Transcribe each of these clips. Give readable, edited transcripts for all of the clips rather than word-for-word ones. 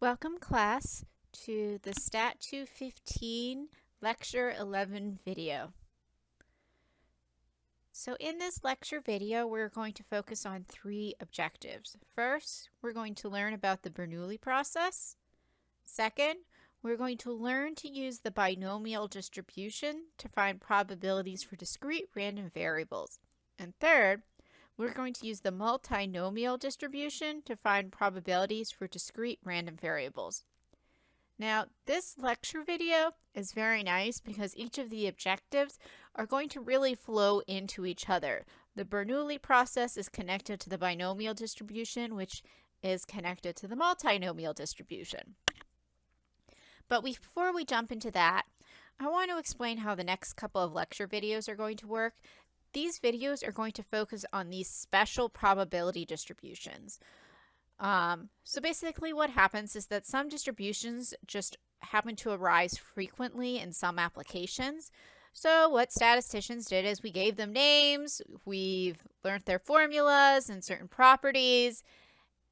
Welcome class to the Stat 215 Lecture 11 video. So in this lecture video, we're going to focus on three objectives. First, we're going to learn about the Bernoulli process. Second, we're going to learn to use the binomial distribution to find probabilities for discrete random variables. And third, we're going to use the multinomial distribution to find probabilities for discrete random variables. Now, this lecture video is very nice because each of the objectives are going to really flow into each other. The Bernoulli process is connected to the binomial distribution, which is connected to the multinomial distribution. But before we jump into that, I want to explain how the next couple of lecture videos are going to work. These videos are going to focus on these special probability distributions. So basically what happens is that some distributions just happen to arise frequently in some applications. So what statisticians did is we gave them names, we've learned their formulas and certain properties,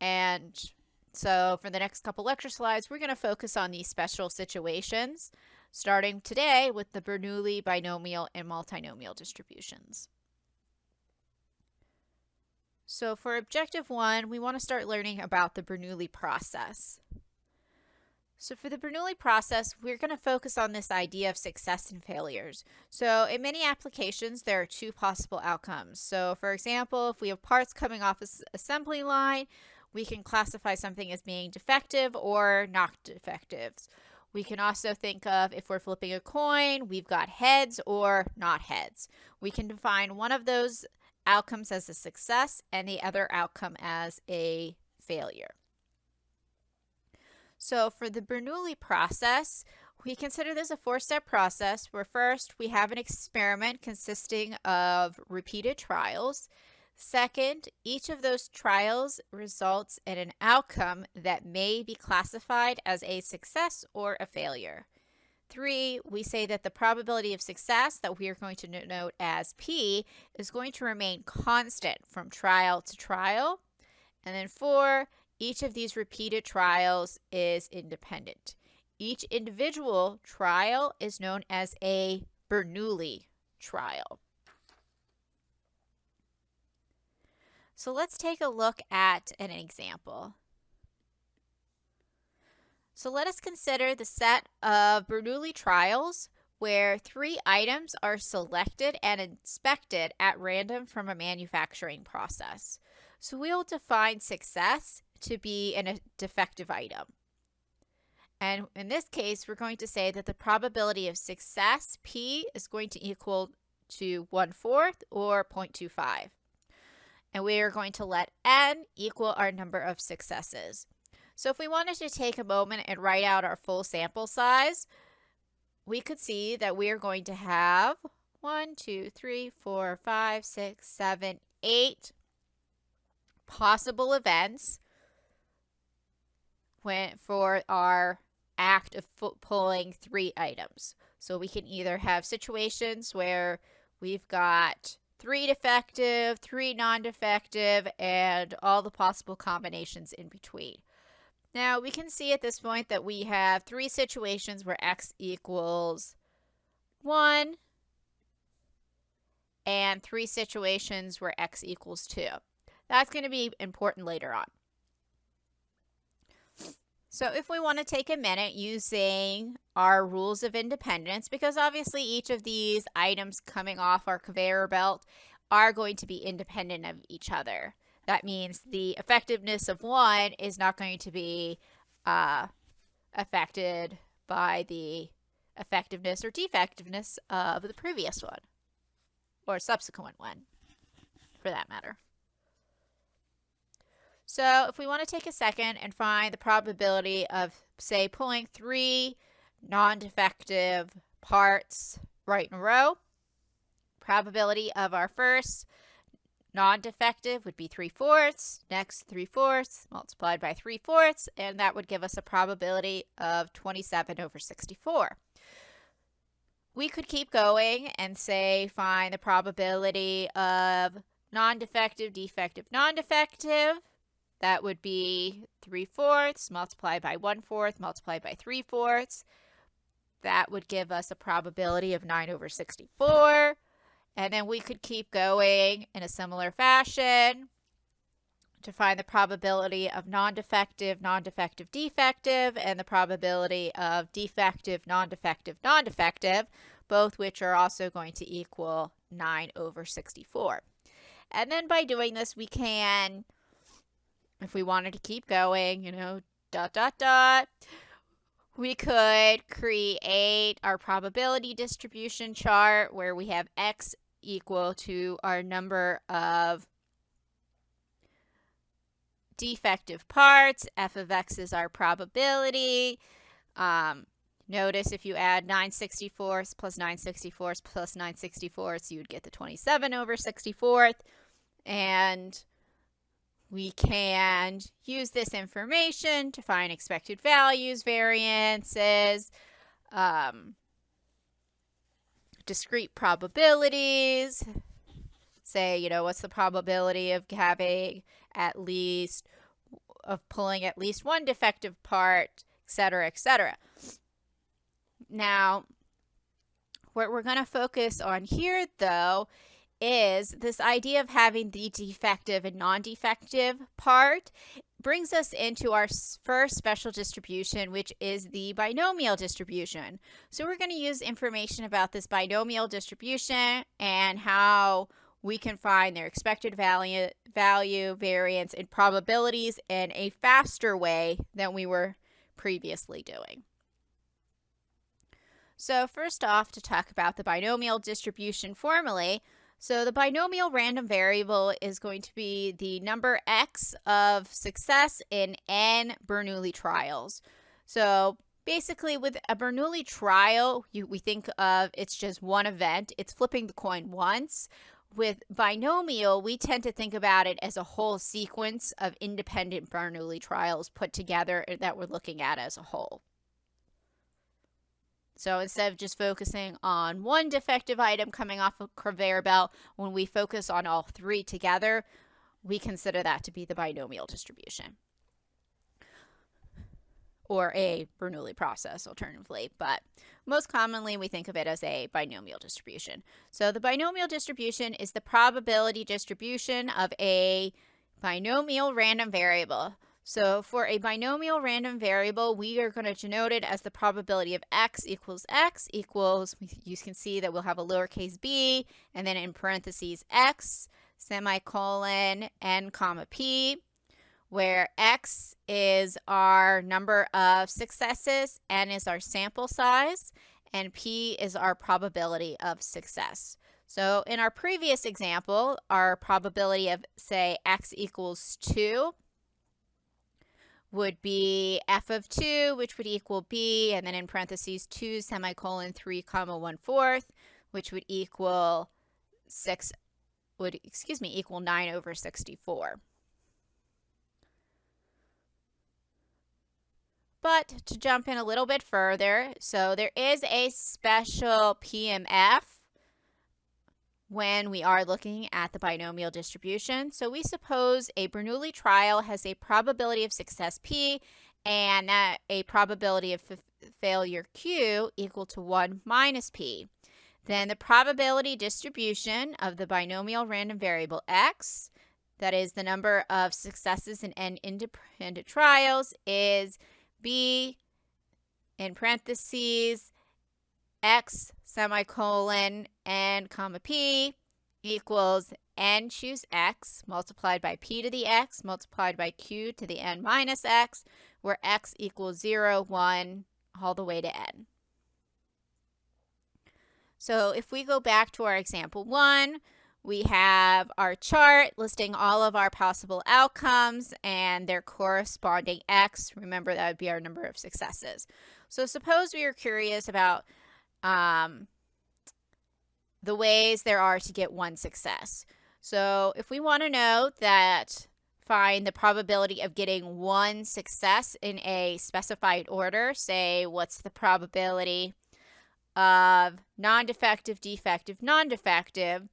and so for the next couple lecture slides, we're going to focus on these special situations, starting today with the Bernoulli, binomial, and multinomial distributions. So for objective 1, we want to start learning about the Bernoulli process. So for the Bernoulli process, we're going to focus on this idea of success and failures. So in many applications, there are two possible outcomes. So for example, if we have parts coming off an assembly line, we can classify something as being defective or not defective. We can also think of, if we're flipping a coin, we've got heads or not heads. We can define one of those outcomes as a success and the other outcome as a failure. So for the Bernoulli process, we consider this a four-step process where first we have an experiment consisting of repeated trials. Second, each of those trials results in an outcome that may be classified as a success or a failure. 3, we say that the probability of success that we are going to note as P is going to remain constant from trial to trial. And then 4, each of these repeated trials is independent. Each individual trial is known as a Bernoulli trial. So let's take a look at an example. So let us consider the set of Bernoulli trials where 3 items are selected and inspected at random from a manufacturing process. So we'll define success to be a defective item. And in this case, we're going to say that the probability of success, P, is going to equal to 1/4 or 0.25. And we are going to let N equal our number of successes. So if we wanted to take a moment and write out our full sample size, we could see that we are going to have 1, 2, 3, 4, 5, 6, 7, 8 possible events for our act of pulling 3 items. So we can either have situations where we've got 3 defective, 3 non-defective, and all the possible combinations in between. Now, we can see at this point that we have 3 situations where x equals 1 and 3 situations where x equals 2. That's going to be important later on. So if we want to take a minute using our rules of independence, because obviously each of these items coming off our conveyor belt are going to be independent of each other. That means the effectiveness of one is not going to be affected by the effectiveness or defectiveness of the previous one, or subsequent one, for that matter. So if we want to take a second and find the probability of, say, pulling 3 non-defective parts right in a row, probability of our first non-defective would be 3/4, next 3/4 multiplied by 3/4, and that would give us a probability of 27/64. We could keep going and say find the probability of non-defective, defective, non-defective. that would be 3/4 multiplied by 1/4 multiplied by 3/4. That would give us a probability of 9/64. And then we could keep going in a similar fashion to find the probability of non-defective, non-defective, defective, and the probability of defective, non-defective, non-defective, both which are also going to equal 9/64. And then by doing this, we can, if we wanted to keep going, we could create our probability distribution chart where we have x equal to our number of defective parts. F of x is our probability. Notice if you add 9/64 plus 9/64 plus 9/64, you would get the 27/64. And we can use this information to find expected values, variances, discrete probabilities. Say, what's the probability of having pulling at least one defective part, etc., etc. Now, what we're going to focus on here, though, is this idea of having the defective and non-defective part brings us into our first special distribution, which is the binomial distribution. So we're going to use information about this binomial distribution and how we can find their expected value, variance, and probabilities in a faster way than we were previously doing. So first off, to talk about the binomial distribution formally, so the binomial random variable is going to be the number x of success in n Bernoulli trials. So basically with a Bernoulli trial, we think of it's just one event. It's flipping the coin once. With binomial, we tend to think about it as a whole sequence of independent Bernoulli trials put together that we're looking at as a whole. So instead of just focusing on one defective item coming off a conveyor belt, when we focus on all three together, we consider that to be the binomial distribution. Or a Bernoulli process, alternatively. But most commonly, we think of it as a binomial distribution. So the binomial distribution is the probability distribution of a binomial random variable. So for a binomial random variable, we are going to denote it as the probability of x equals, you can see that we'll have a lowercase b, and then in parentheses x, semicolon, n comma p, where x is our number of successes, n is our sample size, and p is our probability of success. So in our previous example, our probability of, say, x equals 2, would be f of 2, which would equal b, and then in parentheses 2 semicolon 3 comma 1/4, which would equal equal 9/64. But to jump in a little bit further, so there is a special PMF when we are looking at the binomial distribution. So we suppose a Bernoulli trial has a probability of success P and a probability of failure Q equal to 1 minus P. Then the probability distribution of the binomial random variable X, that is the number of successes in n independent trials, is B in parentheses x semicolon n comma p equals n choose x multiplied by p to the x multiplied by q to the n minus x, where x equals 0, 1, all the way to n. So if we go back to our example 1, we have our chart listing all of our possible outcomes and their corresponding x. Remember, that would be our number of successes. So suppose we are curious about the ways there are to get one success. So if we want to know find the probability of getting one success in a specified order, say what's the probability of non-defective, defective, non-defective,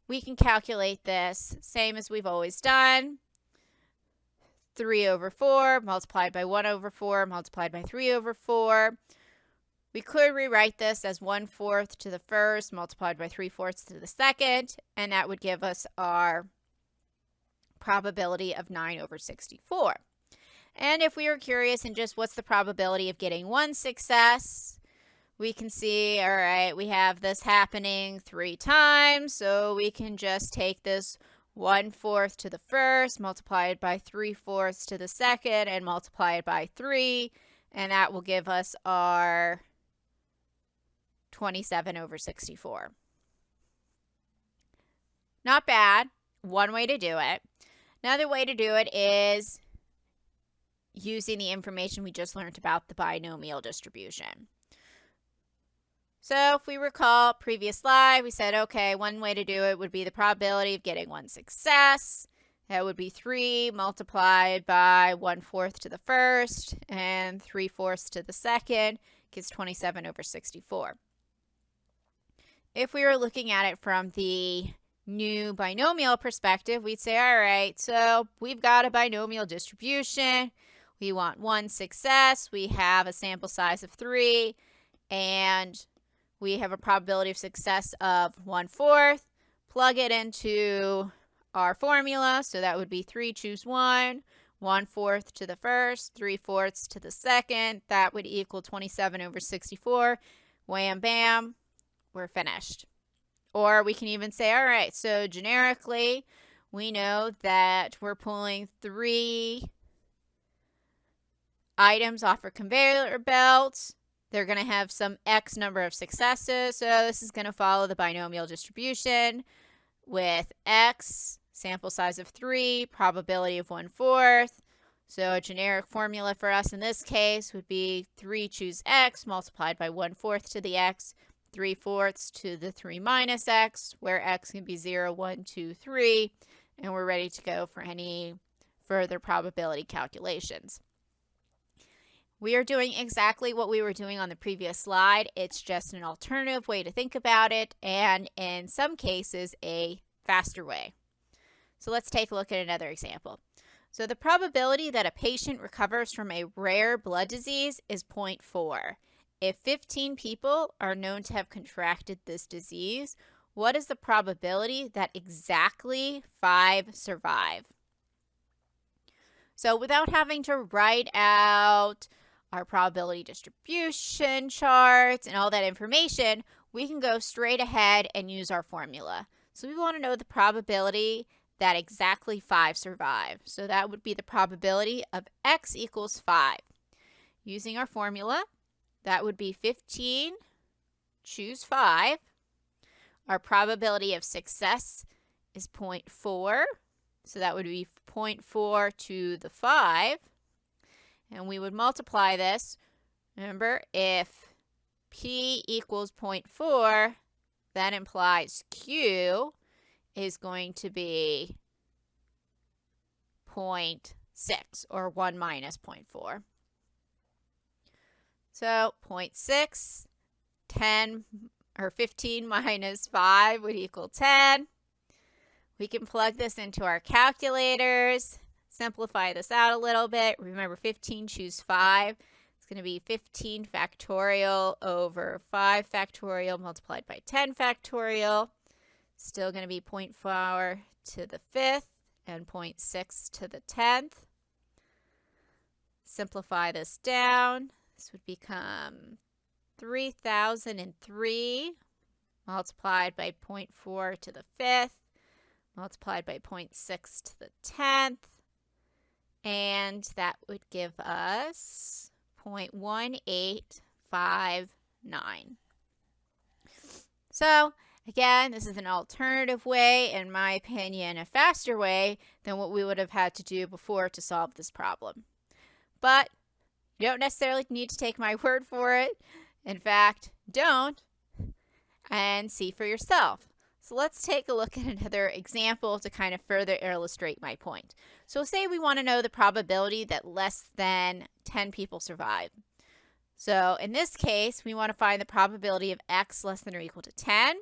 we can calculate this same as we've always done. 3 over 4 multiplied by 1 over 4 multiplied by 3 over 4. We could rewrite this as 1/4 to the first multiplied by 3/4 to the second, and that would give us our probability of 9 over 64. And if we were curious in just what's the probability of getting one success, we can see, all right, we have this happening 3 times, so we can just take this 1/4 to the first, multiply it by 3/4 to the second, and multiply it by 3, and that will give us our 27 over 64. Not bad. One way to do it. Another way to do it is using the information we just learned about the binomial distribution. So if we recall previous slide, we said, okay, one way to do it would be the probability of getting one success. That would be 3 multiplied by 1/4 to the first and 3/4 to the second gives 27 over 64. If we were looking at it from the new binomial perspective, we'd say, all right, so we've got a binomial distribution. We want one success. We have a sample size of 3, and we have a probability of success of 1/4. Plug it into our formula, so that would be 3 choose 1, 1/4 to the first, 3/4 to the second. That would equal 27 over 64. Wham, bam, we're finished. Or we can even say, all right, so generically, we know that we're pulling 3 items off our conveyor belt. They're going to have some X number of successes. So this is going to follow the binomial distribution with X, sample size of 3, probability of 1/4. So a generic formula for us in this case would be 3 choose X multiplied by 1/4 to the X, 3/4 to the 3 minus X, where X can be 0, 1, 2, 3, and we're ready to go for any further probability calculations. We are doing exactly what we were doing on the previous slide. It's just an alternative way to think about it, and in some cases, a faster way. So let's take a look at another example. So the probability that a patient recovers from a rare blood disease is 0.4. If 15 people are known to have contracted this disease, what is the probability that exactly 5 survive? So without having to write out our probability distribution charts and all that information, we can go straight ahead and use our formula. So we want to know the probability that exactly 5 survive. So that would be the probability of X equals 5. Using our formula, that would be 15, choose 5. Our probability of success is 0.4. So that would be 0.4 to the 5. And we would multiply this. Remember, if P equals 0.4, that implies Q is going to be 0.6, or 1 minus 0.4. So 0.6, 10, or 15 minus 5 would equal 10. We can plug this into our calculators, simplify this out a little bit. Remember, 15 choose 5. It's going to be 15 factorial over 5 factorial multiplied by 10 factorial. Still going to be 0.4 to the 5th and 0.6 to the 10th. Simplify this down. This would become 3003 multiplied by 0.4 to the 5th multiplied by 0.6 to the 10th. And that would give us 0.1859. So again, this is an alternative way, in my opinion, a faster way than what we would have had to do before to solve this problem. But you don't necessarily need to take my word for it. In fact, don't, and see for yourself. So let's take a look at another example to kind of further illustrate my point. So say we want to know the probability that less than 10 people survive. So in this case, we want to find the probability of X less than or equal to 10.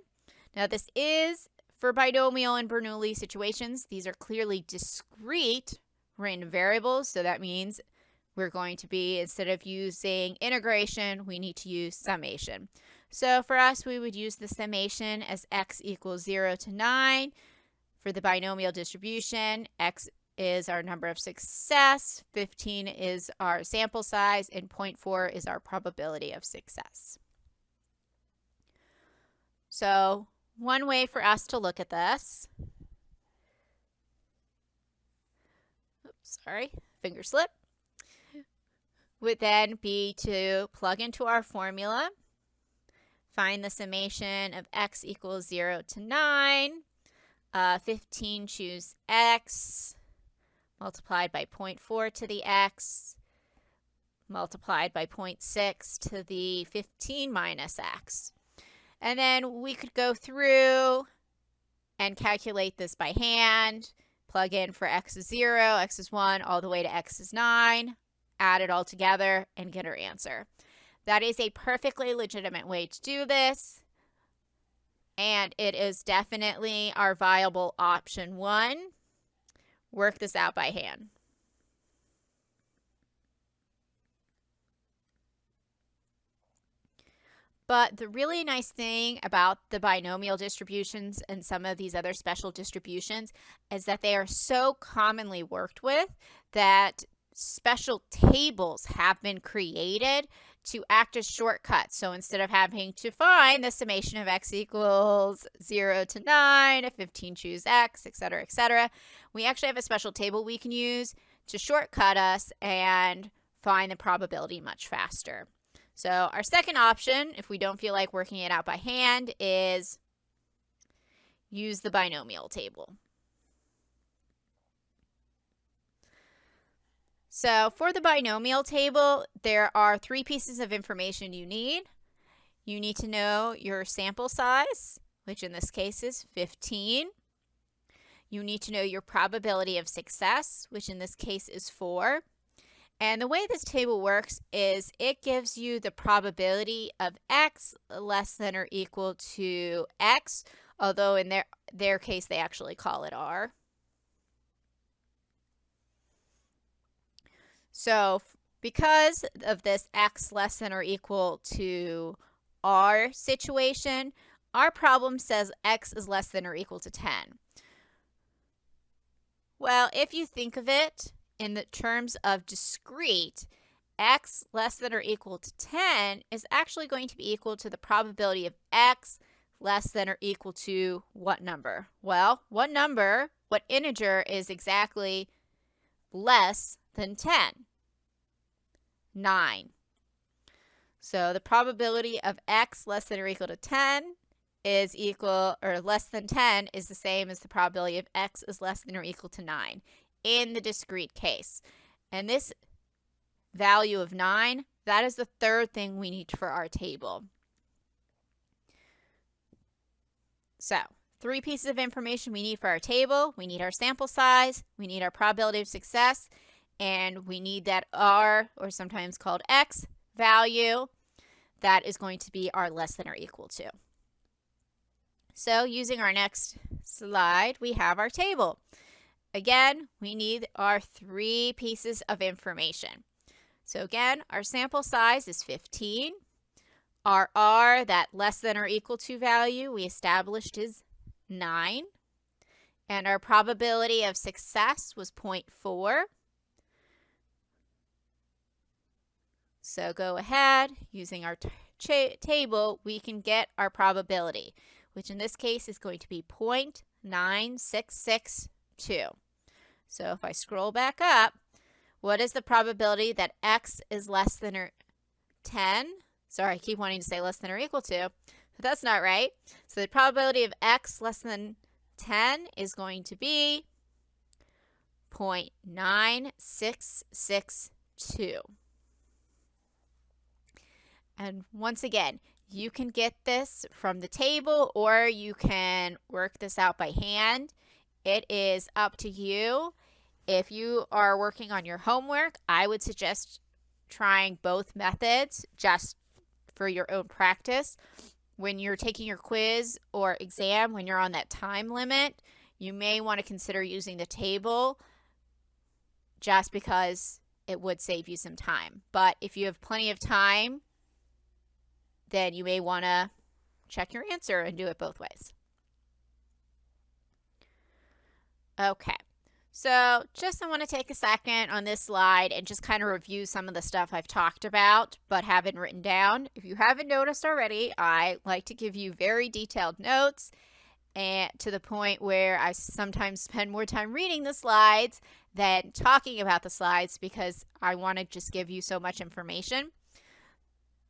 Now this is for binomial and Bernoulli situations. These are clearly discrete random variables, so that means we're going to be, instead of using integration, we need to use summation. So for us, we would use the summation as x equals 0 to 9. For the binomial distribution, x is our number of success, 15 is our sample size, and 0.4 is our probability of success. So one way for us to look at this, finger slip, would then be to plug into our formula, find the summation of x equals 0 to 9, 15 choose x, multiplied by 0.4 to the x, multiplied by 0.6 to the 15 minus x. And then we could go through and calculate this by hand, plug in for x is 0, x is 1, all the way to x is 9, add it all together, and get our answer. That is a perfectly legitimate way to do this, and it is definitely our viable option 1. Work this out by hand. But the really nice thing about the binomial distributions and some of these other special distributions is that they are so commonly worked with that special tables have been created to act as shortcuts. So instead of having to find the summation of x equals 0 to 9, if 15 choose x, etc., we actually have a special table we can use to shortcut us and find the probability much faster. So our second option, if we don't feel like working it out by hand, is use the binomial table. So for the binomial table, there are 3 pieces of information you need. You need to know your sample size, which in this case is 15. You need to know your probability of success, which in this case is 4. And the way this table works is it gives you the probability of x less than or equal to x, although in their case they actually call it r. So because of this x less than or equal to r situation, our problem says x is less than or equal to 10. Well, if you think of it in the terms of discrete, x less than or equal to 10 is actually going to be equal to the probability of x less than or equal to what number? Well, what integer is exactly less than 10? 9. So the probability of x less than or equal to 10 is equal, or less than 10 is the same as the probability of x is less than or equal to 9 in the discrete case. And this value of 9, that is the third thing we need for our table. So 3 pieces of information we need for our table. We need our sample size, we need our probability of success, and we need that r, or sometimes called x, value that is going to be our less than or equal to. So using our next slide, we have our table. Again, we need our 3 pieces of information. So again, our sample size is 15. Our r, that less than or equal to value, we established is 9. And our probability of success was 0.4. So go ahead, using our table, we can get our probability, which in this case is going to be 0.9662. So if I scroll back up, what is the probability that x is less than or 10? Sorry, I keep wanting to say less than or equal to, but that's not right. So the probability of x less than 10 is going to be 0.9662. And once again, you can get this from the table or you can work this out by hand. It is up to you. If you are working on your homework, I would suggest trying both methods just for your own practice. When you're taking your quiz or exam, when you're on that time limit, you may want to consider using the table just because it would save you some time. But if you have plenty of time, then you may want to check your answer and do it both ways. Okay, so I want to take a second on this slide and just kind of review some of the stuff I've talked about but haven't written down. If you haven't noticed already, I like to give you very detailed notes, and to the point where I sometimes spend more time reading the slides than talking about the slides, because I want to just give you so much information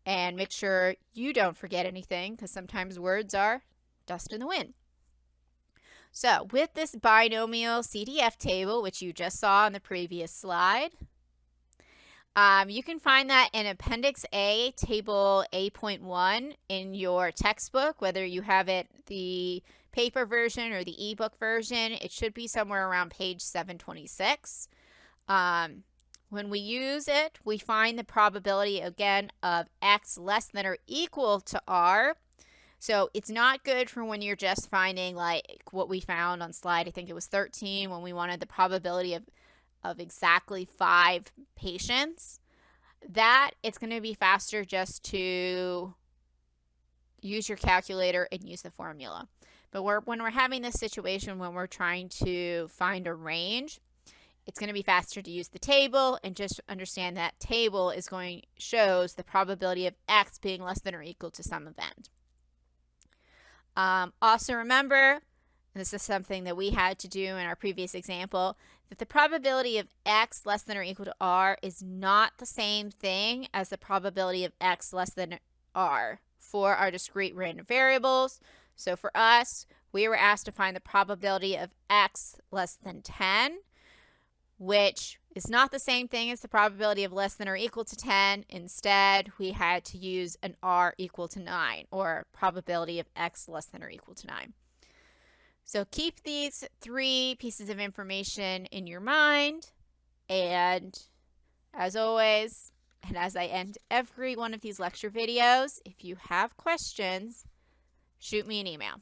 and make sure you don't forget anything, because sometimes words are dust in the wind. So with this binomial CDF table, which you just saw on the previous slide, you can find that in Appendix A, Table A.1 in your textbook, whether you have it the paper version or the ebook version. It should be somewhere around page 726. When we use it, we find the probability, again, of x less than or equal to r. So it's not good for when you're just finding, like what we found on slide, I think it was 13, when we wanted the probability of exactly 5 patients. That it's going to be faster just to use your calculator and use the formula. But when we're having this situation when we're trying to find a range, it's going to be faster to use the table, and just understand that table shows the probability of x being less than or equal to some event. Also remember, and this is something that we had to do in our previous example, that the probability of x less than or equal to r is not the same thing as the probability of x less than r for our discrete random variables. So for us, we were asked to find the probability of x less than 10, which is not the same thing as the probability of less than or equal to 10. Instead, we had to use an r equal to 9, or probability of x less than or equal to 9. So keep these 3 pieces of information in your mind, and as always, and as I end every one of these lecture videos, if you have questions, shoot me an email.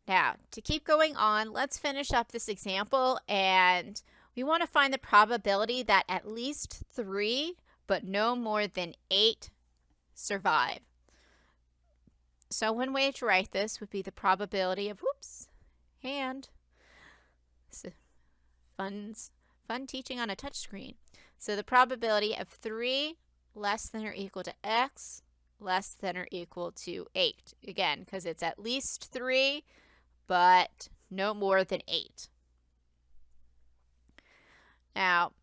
Now, to keep going on, let's finish up this example, and we want to find the probability that at least 3, but no more than 8 survive. So one way to write this would be the probability of, fun teaching on a touch screen. So the probability of 3 less than or equal to x less than or equal to 8. Again, because it's at least 3, but no more than 8. Now,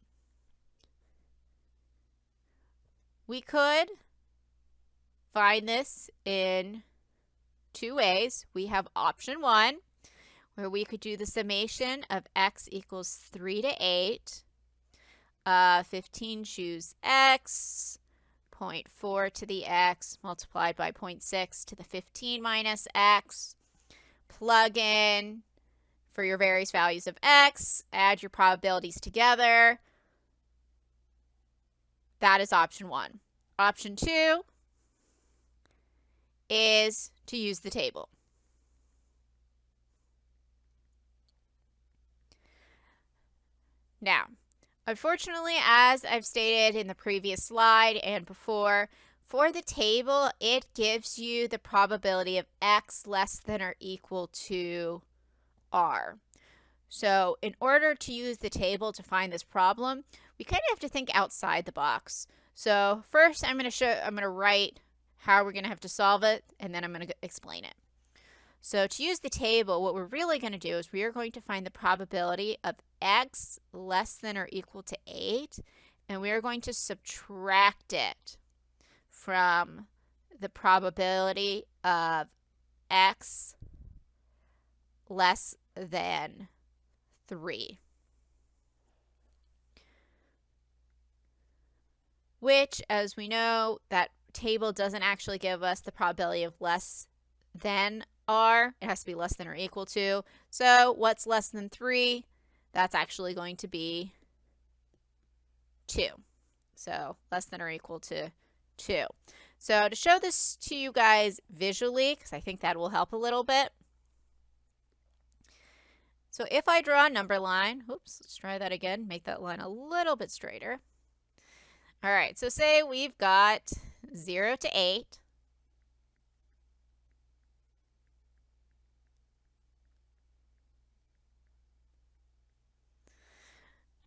we could find this in 2 ways. We have option 1, where we could do the summation of x equals 3 to 8. 15 choose x, 0.4 to the x multiplied by 0.6 to the 15 minus x. Plug in for your various values of x, add your probabilities together. That is option 1. Option 2 is to use the table. Now, unfortunately, as I've stated in the previous slide and before, for the table, it gives you the probability of x less than or equal to r. So in order to use the table to find this problem, we kind of have to think outside the box. So first I'm going to write how we're going to have to solve it, and then I'm going to explain it. So to use the table, what we're really going to do is we are going to find the probability of x less than or equal to 8, and we are going to subtract it from the probability of x less than 3, which, as we know, that table doesn't actually give us the probability of less than r. It has to be less than or equal to. So what's less than 3? That's actually going to be 2. So less than or equal to 2. So to show this to you guys visually, because I think that will help a little bit. So if I draw a number line, oops, let's try that again, make that line a little bit straighter. All right, so say we've got 0 to 8.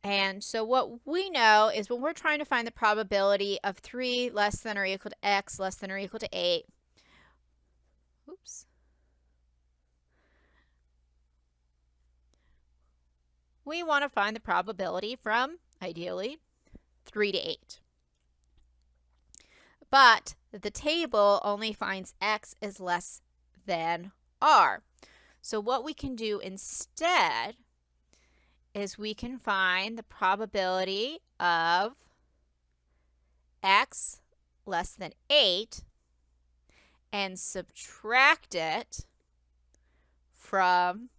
And so what we know is when we're trying to find the probability of 3 less than or equal to x less than or equal to 8, oops, we want to find the probability from, ideally, 3 to 8. But the table only finds x is less than r. So what we can do instead is we can find the probability of x less than 8 and subtract it from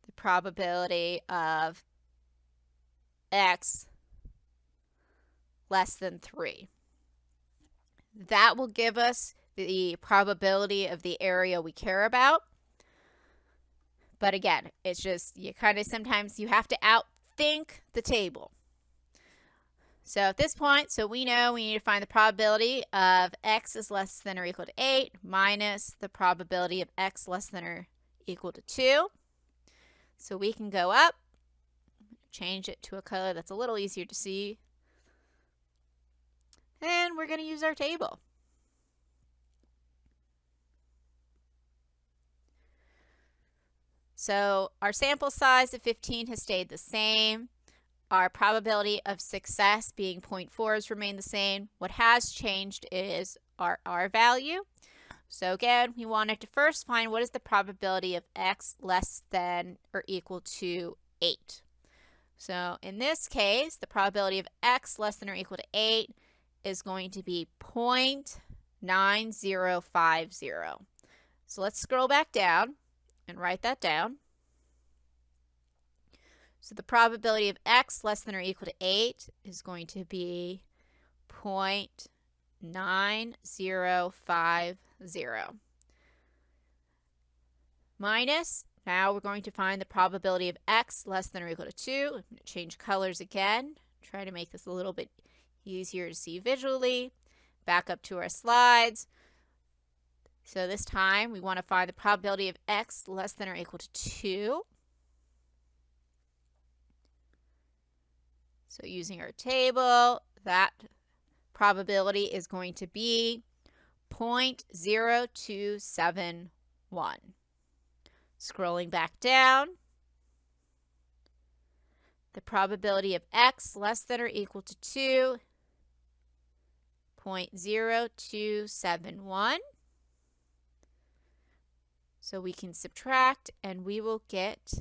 the probability of x less than 3. That will give us the probability of the area we care about. But again, it's just you kind of sometimes you have to outthink the table. So at this point, so we know we need to find the probability of x is less than or equal to 8 minus the probability of x less than or equal to 2. So we can go up, change it to a color that's a little easier to see. And we're going to use our table. So our sample size of 15 has stayed the same. Our probability of success being 0.4 has remained the same. What has changed is our R value. So again, we wanted to first find what is the probability of x less than or equal to 8. So in this case, the probability of x less than or equal to 8 is going to be 0.9050. So let's scroll back down and write that down. So the probability of x less than or equal to 8 is going to be 0.9050. Minus, now we're going to find the probability of x less than or equal to 2. I'm going to change colors again, try to make this a little bit easier to see visually. Back up to our slides. So this time we want to find the probability of x less than or equal to 2. So using our table, that probability is going to be 0.0271. Scrolling back down, the probability of x less than or equal to 2, 0.0271. So we can subtract and we will get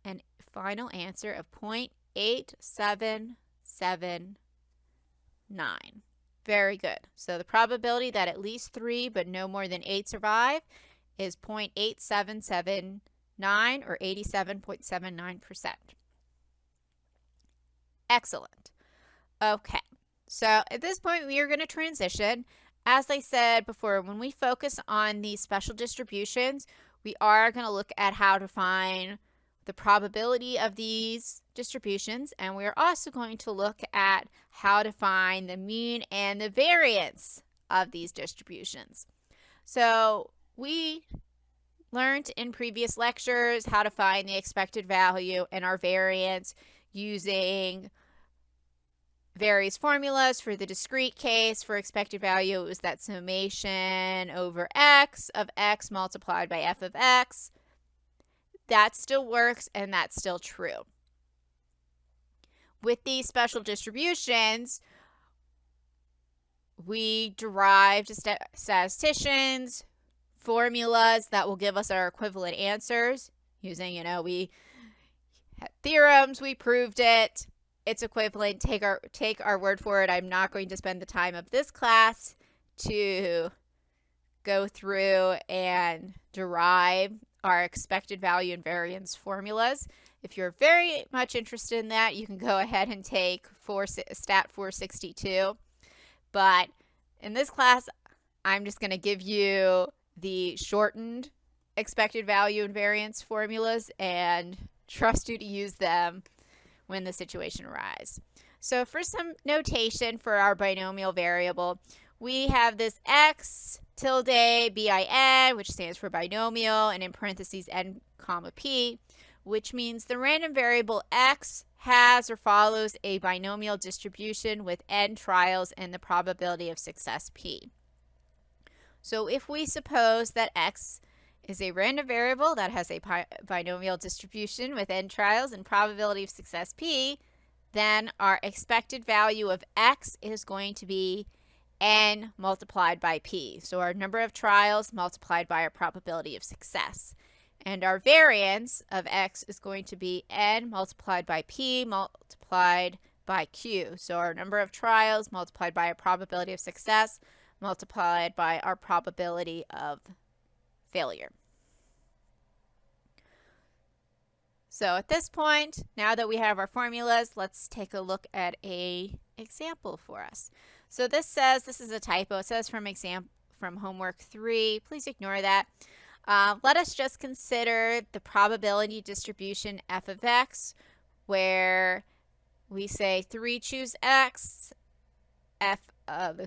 a final answer of 0.8779. Very good. So the probability that at least 3 but no more than 8 survive is 0.8779 or 87.79%. Excellent. Okay, so at this point we are going to transition. As I said before, when we focus on these special distributions, we are going to look at how to find the probability of these distributions, and we are also going to look at how to find the mean and the variance of these distributions. So we learned in previous lectures how to find the expected value and our variance using various formulas. For the discrete case, for expected value, it was that summation over x of x multiplied by f of x. That still works, and that's still true. With these special distributions, we derived statisticians, formulas that will give us our equivalent answers using, we had theorems, we proved it. It's equivalent. Take our word for it. I'm not going to spend the time of this class to go through and derive our expected value and variance formulas. If you're very much interested in that, you can go ahead and take Stat 462. But in this class, I'm just going to give you the shortened expected value and variance formulas and trust you to use them when the situation arises. So for some notation for our binomial variable, we have this x tilde bin, which stands for binomial, and in parentheses n comma p, which means the random variable x has or follows a binomial distribution with n trials and the probability of success p. So if we suppose that x is a random variable that has a binomial distribution with n trials and probability of success p, then our expected value of x is going to be n multiplied by p. So our number of trials multiplied by our probability of success. And our variance of x is going to be n multiplied by p multiplied by q. So our number of trials multiplied by our probability of success multiplied by our probability of failure. So at this point, now that we have our formulas, let's take a look at an example for us. So this says, this is a typo, it says from homework 3, please ignore that. Let us just consider the probability distribution f of x, where we say 3 choose x, f of,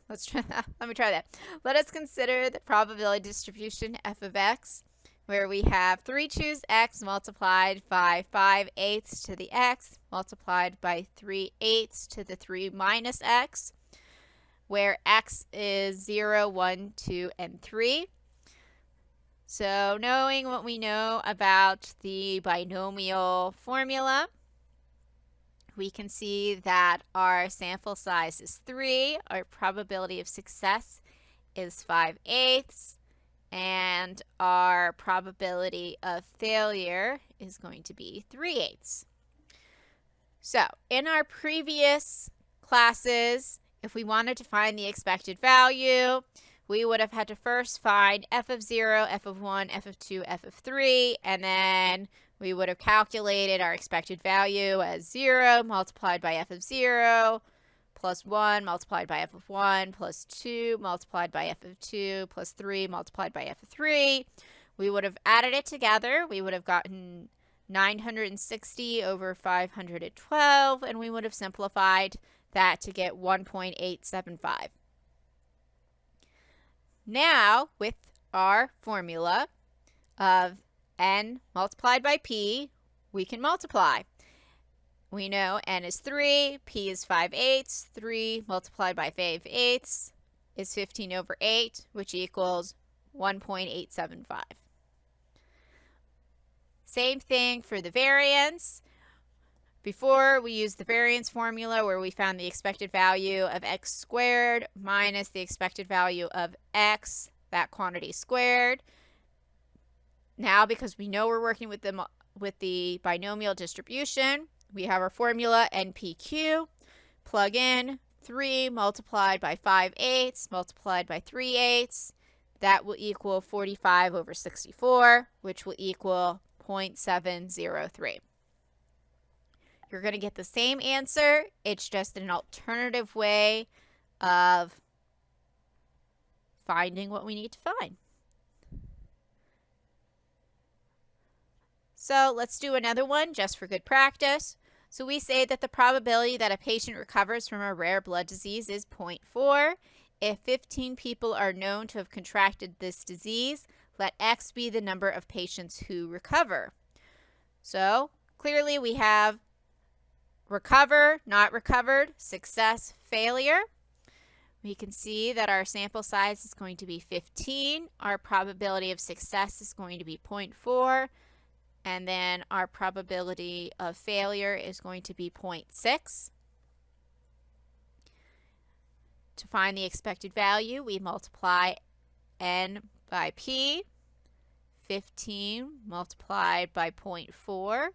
let's try that. Let me try that. Let us consider the probability distribution f of x, where we have 3 choose x multiplied by 5/8 to the x multiplied by 3/8 to the 3 minus x, where x is 0, 1, 2, and 3. So knowing what we know about the binomial formula, we can see that our sample size is 3, our probability of success is 5/8, and our probability of failure is going to be 3/8. So in our previous classes, if we wanted to find the expected value, we would have had to first find f of 0, f of 1, f of 2, f of 3, and then we would have calculated our expected value as 0 multiplied by f of 0 plus 1 multiplied by f of 1 plus 2 multiplied by f of 2 plus 3 multiplied by f of 3. We would have added it together. We would have gotten 960 over 512, and we would have simplified that to get 1.875. Now, with our formula of n multiplied by p, we can multiply. We know n is 3, p is 5/8, 3 multiplied by 5/8 is 15 over 8, which equals 1.875. Same thing for the variance. Before, we used the variance formula where we found the expected value of x squared minus the expected value of x, that quantity squared. Now, because we know we're working with the binomial distribution, we have our formula NPQ. Plug in 3 multiplied by 5/8 multiplied by 3/8. That will equal 45 over 64, which will equal 0.703. You're going to get the same answer. It's just an alternative way of finding what we need to find. So let's do another one just for good practice. So we say that the probability that a patient recovers from a rare blood disease is 0.4. If 15 people are known to have contracted this disease, let X be the number of patients who recover. So clearly we have recover, not recovered, success, failure. We can see that our sample size is going to be 15. Our probability of success is going to be 0.4. And then our probability of failure is going to be 0.6. To find the expected value, we multiply n by p. 15 multiplied by 0.4.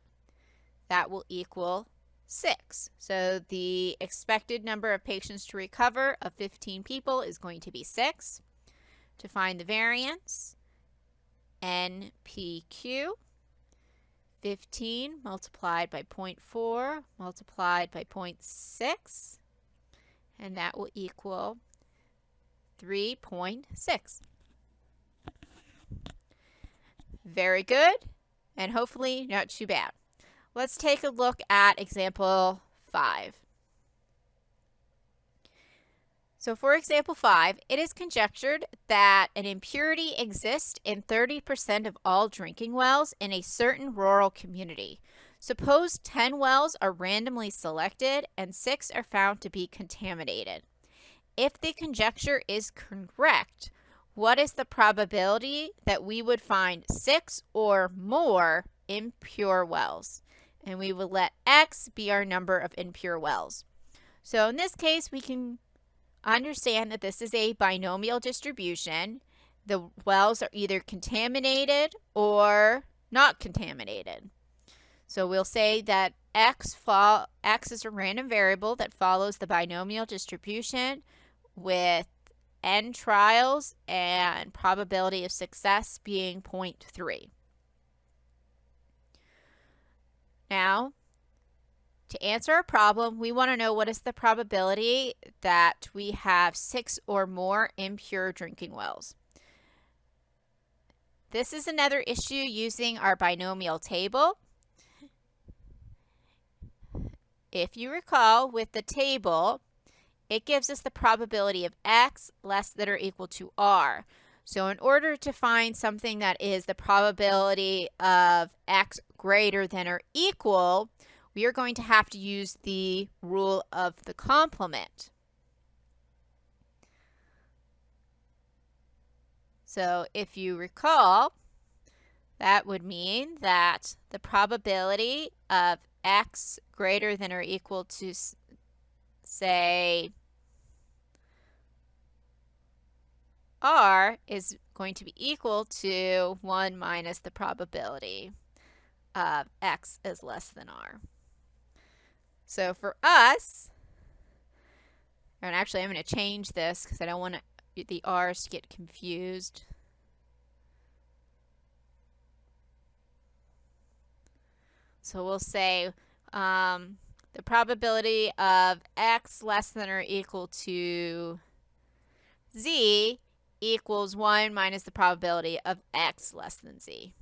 That will equal 6. So the expected number of patients to recover of 15 people is going to be 6. To find the variance, NPQ, 15 multiplied by 0.4 multiplied by 0.6, and that will equal 3.6. Very good, and hopefully not too bad. Let's take a look at example 5. So for example 5, it is conjectured that an impurity exists in 30% of all drinking wells in a certain rural community. Suppose 10 wells are randomly selected and 6 are found to be contaminated. If the conjecture is correct, what is the probability that we would find 6 or more impure wells? And we will let X be our number of impure wells. So in this case, we can understand that this is a binomial distribution. The wells are either contaminated or not contaminated. So we'll say that X is a random variable that follows the binomial distribution with n trials and probability of success being 0.3. Now, to answer our problem, we want to know what is the probability that we have 6 or more impure drinking wells. This is another issue using our binomial table. If you recall, with the table, it gives us the probability of X less than or equal to R. So in order to find something that is the probability of X greater than or equal, we are going to have to use the rule of the complement. So if you recall, that would mean that the probability of X greater than or equal to, say, R is going to be equal to 1 minus the probability of X is less than R. So for us, and actually I'm going to change this because I don't want the R's to get confused. So we'll say the probability of X less than or equal to Z equals 1 minus the probability of X less than Z.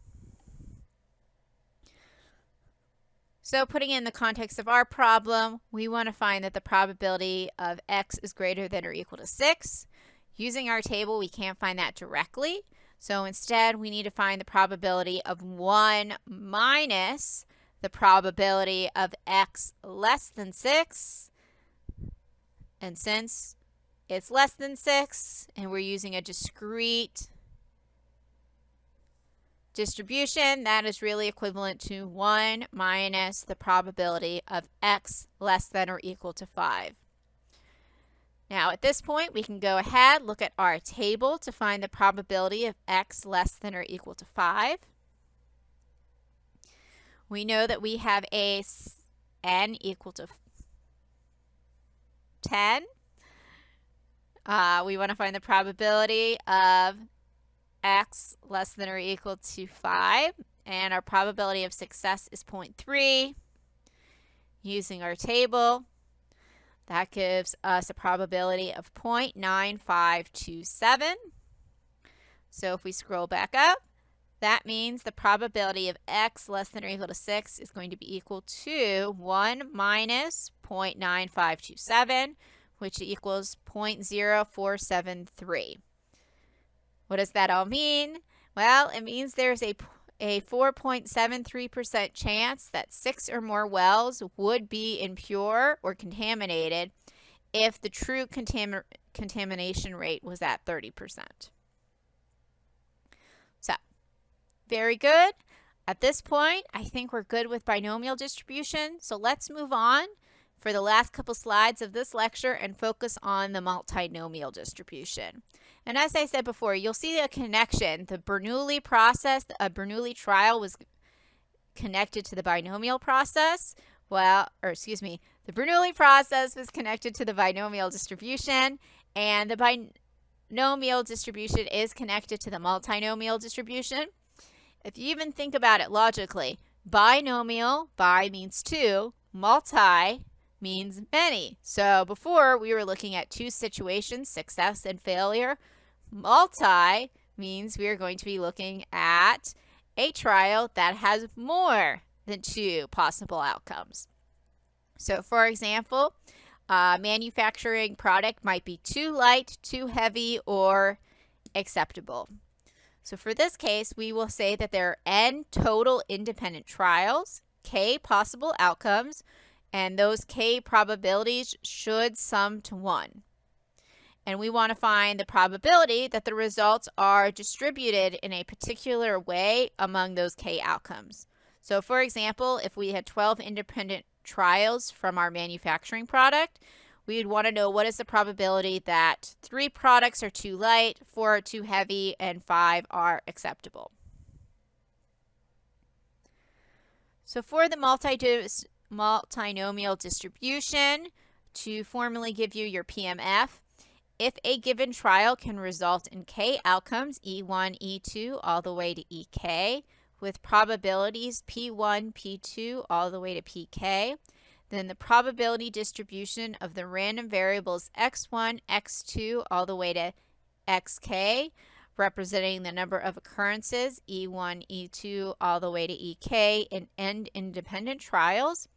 So putting in the context of our problem, we want to find that the probability of X is greater than or equal to 6. Using our table, we can't find that directly. So instead, we need to find the probability of 1 minus the probability of X less than 6. And since it's less than 6 and we're using a discrete distribution, that is really equivalent to 1 minus the probability of X less than or equal to 5. Now at this point, we can go ahead, look at our table to find the probability of X less than or equal to 5. We know that we have a n equal to 10. We want to find the probability of X less than or equal to 5, and our probability of success is 0.3. Using our table, that gives us a probability of 0.9527. So if we scroll back up, that means the probability of X less than or equal to 6 is going to be equal to 1 minus 0.9527, which equals 0.0473. What does that all mean? Well, it means there's a 4.73% chance that 6 or more wells would be impure or contaminated if the true contamination rate was at 30%. So, very good. At this point, I think we're good with binomial distribution. So let's move on for the last couple slides of this lecture and focus on the multinomial distribution. And as I said before, you'll see a connection. The Bernoulli process, a Bernoulli trial was connected to the binomial process. The Bernoulli process was connected to the binomial distribution, and the binomial distribution is connected to the multinomial distribution. If you even think about it logically, binomial, bi means 2, multi means many. So before we were looking at 2 situations, success and failure. Multi means we are going to be looking at a trial that has more than 2 possible outcomes. So for example, a manufacturing product might be too light, too heavy, or acceptable. So for this case, we will say that there are n total independent trials, k possible outcomes, and those k probabilities should sum to 1. And we want to find the probability that the results are distributed in a particular way among those k outcomes. So for example, if we had 12 independent trials from our manufacturing product, we would want to know what is the probability that 3 products are too light, 4 are too heavy, and 5 are acceptable. So for the multinomial distribution, to formally give you your PMF, if a given trial can result in k outcomes, E1, E2, all the way to EK, with probabilities P1, P2, all the way to PK, then the probability distribution of the random variables x1, x2, all the way to xk, representing the number of occurrences, E1, E2, all the way to EK, in n independent trials,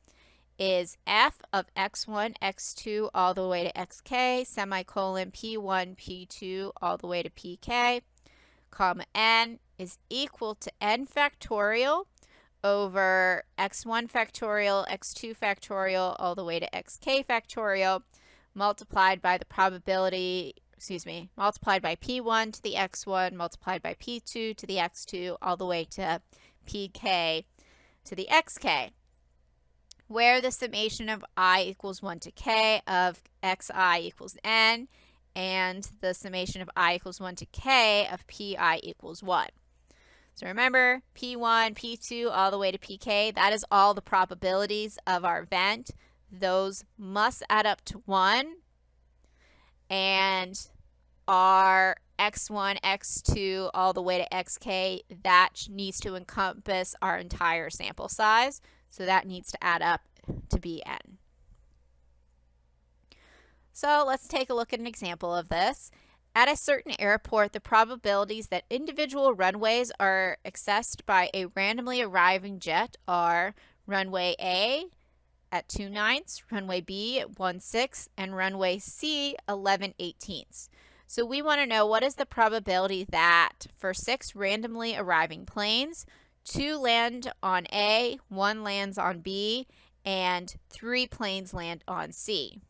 is f of x1, x2, all the way to xk, semicolon, P1, P2, all the way to pk, comma, n is equal to n factorial over x1 factorial, x2 factorial, all the way to xk factorial, multiplied by the probability, multiplied by p1 to the x1, multiplied by p2 to the x2, all the way to pk to the xk, where the summation of I equals 1 to k of xi equals n, and the summation of I equals 1 to k of pi equals 1. So remember, P1, P2, all the way to PK, that is all the probabilities of our event. Those must add up to 1. And our x1, x2, all the way to xk, that needs to encompass our entire sample size. So that needs to add up to Bn. So let's take a look at an example of this. At a certain airport, the probabilities that individual runways are accessed by a randomly arriving jet are runway A at 2/9, runway B at 1/6, and runway C 11/18. So we want to know what is the probability that for 6 randomly arriving planes, 2 land on A, 1 lands on B, and 3 planes land on C.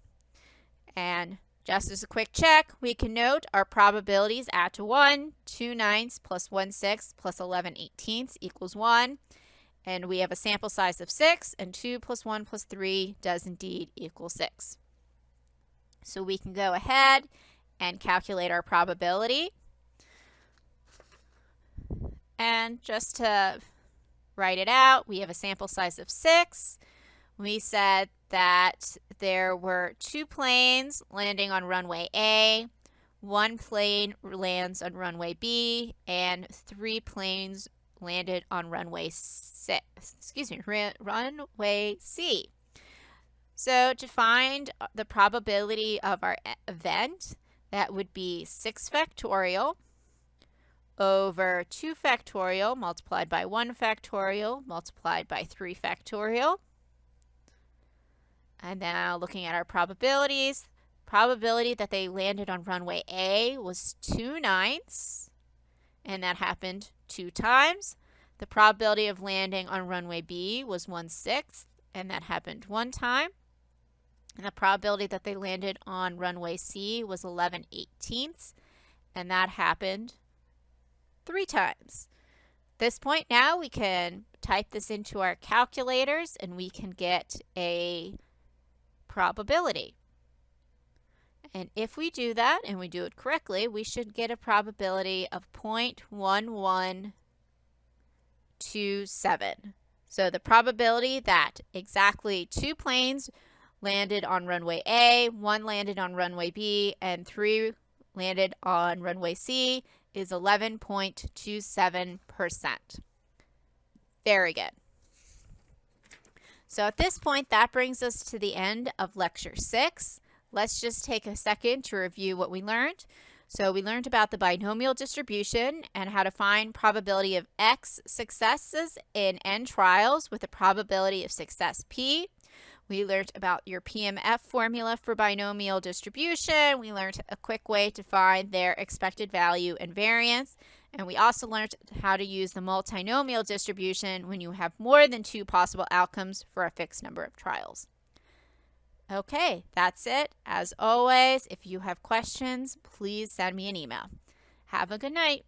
And just as a quick check, we can note our probabilities add to 1. 2/9 plus 1/6 plus 11/18 equals 1. And we have a sample size of 6, and 2 plus 1 plus 3 does indeed equal 6. So we can go ahead and calculate our probability. And just to write it out, we have a sample size of 6. We said that there were 2 planes landing on runway A, 1 plane lands on runway B, and 3 planes landed on runway runway C. So to find the probability of our event, that would be 6 factorial over 2 factorial multiplied by 1 factorial multiplied by 3 factorial. And now looking at our probabilities, probability that they landed on runway A was 2/9, and that happened 2 times. The probability of landing on runway B was 1/6, and that happened 1 time. And the probability that they landed on runway C was 11/18, and that happened 3 times. At this point now we can type this into our calculators and we can get a probability. And if we do that and we do it correctly, we should get a probability of 0.1127. So the probability that exactly 2 planes landed on runway A, 1 landed on runway B, and 3 landed on runway C is 11.27%. Very good. So at this point, that brings us to the end of lecture 6. Let's just take a second to review what we learned. So we learned about the binomial distribution and how to find probability of X successes in N trials with a probability of success P. We learned about your PMF formula for binomial distribution. We learned a quick way to find their expected value and variance. And we also learned how to use the multinomial distribution when you have more than 2 possible outcomes for a fixed number of trials. Okay, that's it. As always, if you have questions, please send me an email. Have a good night.